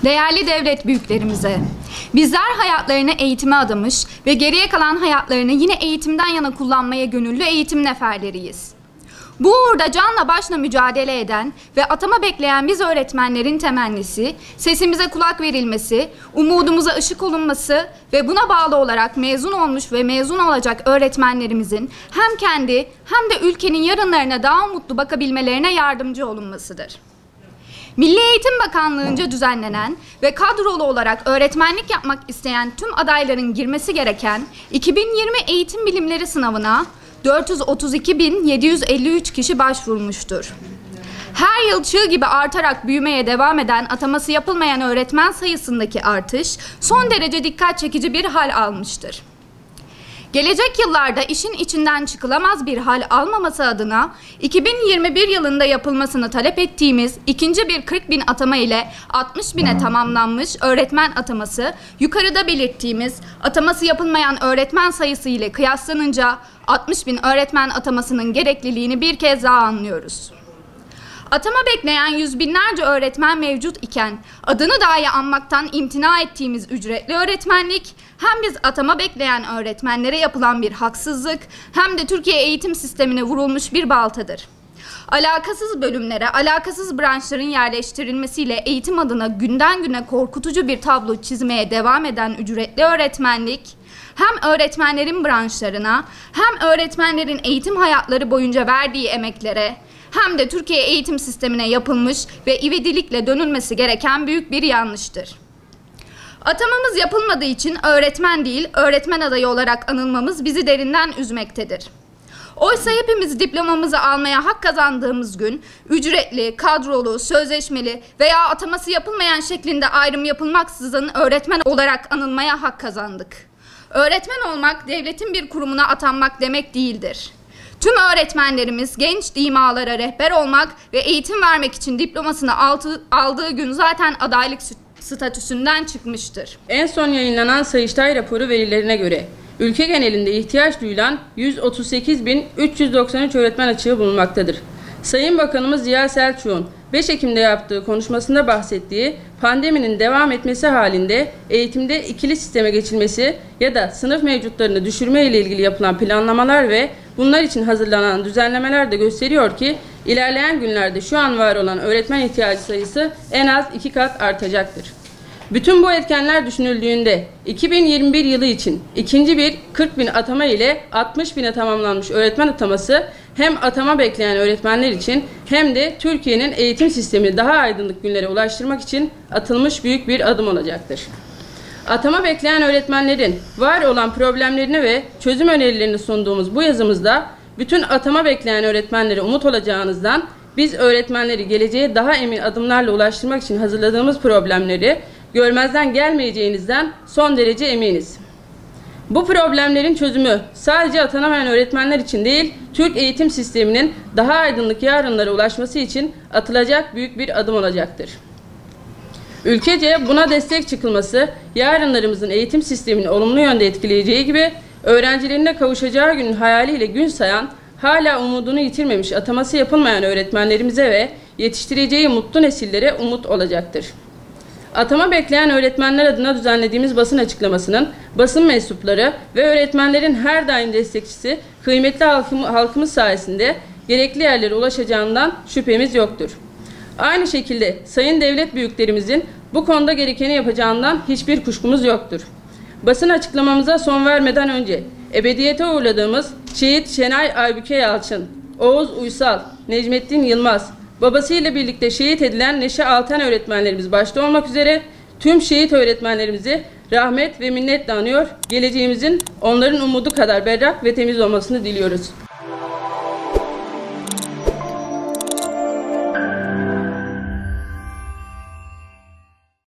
Değerli devlet büyüklerimize, bizler hayatlarını eğitime adamış ve geriye kalan hayatlarını yine eğitimden yana kullanmaya gönüllü eğitim neferleriyiz. Bu uğurda canla başla mücadele eden ve atama bekleyen biz öğretmenlerin temennisi, sesimize kulak verilmesi, umudumuza ışık olunması ve buna bağlı olarak mezun olmuş ve mezun olacak öğretmenlerimizin hem kendi hem de ülkenin yarınlarına daha mutlu bakabilmelerine yardımcı olunmasıdır. Milli Eğitim Bakanlığı'nca düzenlenen ve kadrolu olarak öğretmenlik yapmak isteyen tüm adayların girmesi gereken 2020 Eğitim Bilimleri Sınavına 432.753 kişi başvurmuştur. Her yıl çığ gibi artarak büyümeye devam eden ataması yapılmayan öğretmen sayısındaki artış son derece dikkat çekici bir hal almıştır. Gelecek yıllarda işin içinden çıkılamaz bir hal almaması adına 2021 yılında yapılmasını talep ettiğimiz ikinci bir 40.000 atama ile 60.000'e tamamlanmış öğretmen ataması, yukarıda belirttiğimiz ataması yapılmayan öğretmen sayısı ile kıyaslanınca 60.000 öğretmen atamasının gerekliliğini bir kez daha anlıyoruz. Atama bekleyen yüz binlerce öğretmen mevcut iken adını dahi anmaktan imtina ettiğimiz ücretli öğretmenlik hem biz atama bekleyen öğretmenlere yapılan bir haksızlık hem de Türkiye eğitim sistemine vurulmuş bir baltadır. Alakasız bölümlere, alakasız branşların yerleştirilmesiyle eğitim adına günden güne korkutucu bir tablo çizmeye devam eden ücretli öğretmenlik, hem öğretmenlerin branşlarına hem öğretmenlerin eğitim hayatları boyunca verdiği emeklere hem de Türkiye eğitim sistemine yapılmış ve ivedilikle dönülmesi gereken büyük bir yanlıştır. Atamamız yapılmadığı için öğretmen değil, öğretmen adayı olarak anılmamız bizi derinden üzmektedir. Oysa hepimiz diplomamızı almaya hak kazandığımız gün ücretli, kadrolu, sözleşmeli veya ataması yapılmayan şeklinde ayrım yapılmaksızın öğretmen olarak anılmaya hak kazandık. Öğretmen olmak devletin bir kurumuna atanmak demek değildir. Tüm öğretmenlerimiz genç dimalara rehber olmak ve eğitim vermek için diplomasını aldığı gün zaten adaylık statüsünden çıkmıştır. En son yayınlanan Sayıştay raporu verilerine göre ülke genelinde ihtiyaç duyulan 138.393 öğretmen açığı bulunmaktadır. Sayın Bakanımız Ziya Selçuk'un 5 Ekim'de yaptığı konuşmasında bahsettiği pandeminin devam etmesi halinde eğitimde ikili sisteme geçilmesi ya da sınıf mevcutlarını düşürme ile ilgili yapılan planlamalar ve bunlar için hazırlanan düzenlemeler de gösteriyor ki ilerleyen günlerde şu an var olan öğretmen ihtiyacı sayısı en az 2 kat artacaktır. Bütün bu etkenler düşünüldüğünde 2021 yılı için ikinci bir 40.000 atama ile 60.000'e tamamlanmış öğretmen ataması hem atama bekleyen öğretmenler için hem de Türkiye'nin eğitim sistemini daha aydınlık günlere ulaştırmak için atılmış büyük bir adım olacaktır. Atama bekleyen öğretmenlerin var olan problemlerini ve çözüm önerilerini sunduğumuz bu yazımızda bütün atama bekleyen öğretmenlere umut olacağınızdan biz öğretmenleri geleceğe daha emin adımlarla ulaştırmak için hazırladığımız problemleri görmezden gelmeyeceğinizden son derece eminiz. Bu problemlerin çözümü sadece atanamayan öğretmenler için değil, Türk eğitim sisteminin daha aydınlık yarınlara ulaşması için atılacak büyük bir adım olacaktır. Ülkece buna destek çıkılması, yarınlarımızın eğitim sistemini olumlu yönde etkileyeceği gibi, öğrencilerine kavuşacağı günün hayaliyle gün sayan, hala umudunu yitirmemiş ataması yapılmayan öğretmenlerimize ve yetiştireceği mutlu nesillere umut olacaktır. Atama bekleyen öğretmenler adına düzenlediğimiz basın açıklamasının basın mensupları ve öğretmenlerin her daim destekçisi kıymetli halkımız sayesinde gerekli yerlere ulaşacağından şüphemiz yoktur. Aynı şekilde sayın devlet büyüklerimizin bu konuda gerekeni yapacağından hiçbir kuşkumuz yoktur. Basın açıklamamıza son vermeden önce ebediyete uğurladığımız Şehit Şenay Aybüke Yalçın, Oğuz Uysal, Necmettin Yılmaz, babasıyla birlikte şehit edilen Neşe Altan öğretmenlerimiz başta olmak üzere tüm şehit öğretmenlerimizi rahmet ve minnetle anıyor, geleceğimizin onların umudu kadar berrak ve temiz olmasını diliyoruz.